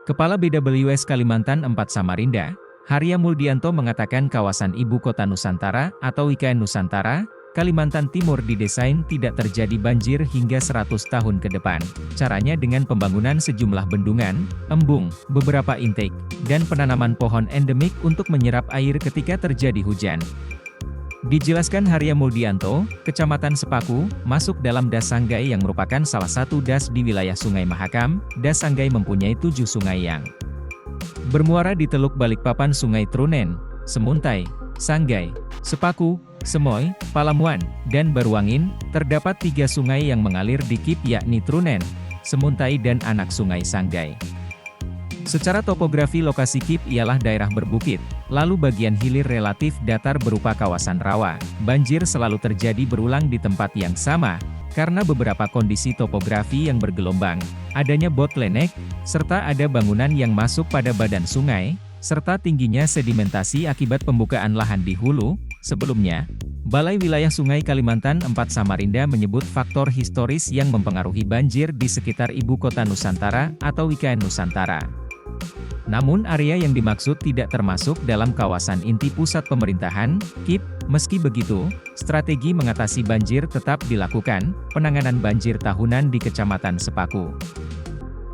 Kepala BWS Kalimantan 4 Samarinda, Harya Muldianto mengatakan kawasan Ibu Kota Nusantara atau IKN Nusantara, Kalimantan Timur didesain tidak terjadi banjir hingga 100 tahun ke depan. Caranya dengan pembangunan sejumlah bendungan, embung, beberapa intake, dan penanaman pohon endemik untuk menyerap air ketika terjadi hujan. Dijelaskan Harya Muldianto, Kecamatan Sepaku, masuk dalam Das Sanggai yang merupakan salah satu das di wilayah Sungai Mahakam. Das Sanggai mempunyai 7 sungai yang bermuara di Teluk Balikpapan, Sungai Trunen, Semuntai, Sanggai, Sepaku, Semoy, Palamuan, dan Baruangin. Terdapat 3 sungai yang mengalir di Kip yakni Trunen, Semuntai dan anak sungai Sanggai. Secara topografi lokasi Kip ialah daerah berbukit, lalu bagian hilir relatif datar berupa kawasan rawa. Banjir selalu terjadi berulang di tempat yang sama, karena beberapa kondisi topografi yang bergelombang, adanya bottleneck, serta ada bangunan yang masuk pada badan sungai, serta tingginya sedimentasi akibat pembukaan lahan di hulu. Sebelumnya, Balai Wilayah Sungai Kalimantan 4 Samarinda menyebut faktor historis yang mempengaruhi banjir di sekitar Ibu Kota Nusantara atau IKN Nusantara. Namun area yang dimaksud tidak termasuk dalam kawasan inti pusat pemerintahan, KIP. Meski begitu, strategi mengatasi banjir tetap dilakukan, penanganan banjir tahunan di Kecamatan Sepaku,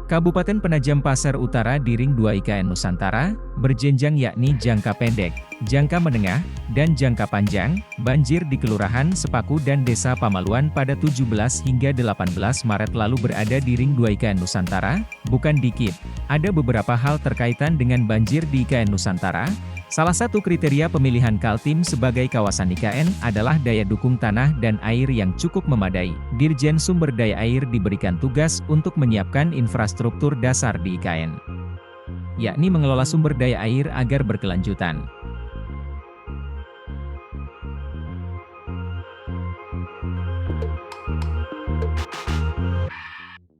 Kabupaten Penajam Pasar Utara di Ring 2 IKN Nusantara, berjenjang yakni jangka pendek, jangka menengah, dan jangka panjang. Banjir di Kelurahan Sepaku dan Desa Pamaluan pada 17 hingga 18 Maret lalu berada di Ring 2 IKN Nusantara, bukan di KIP. Ada beberapa hal terkaitan dengan banjir di IKN Nusantara. Salah satu kriteria pemilihan Kaltim sebagai kawasan IKN adalah daya dukung tanah dan air yang cukup memadai. Dirjen Sumber Daya Air diberikan tugas untuk menyiapkan infrastruktur dasar di IKN, yakni mengelola sumber daya air agar berkelanjutan.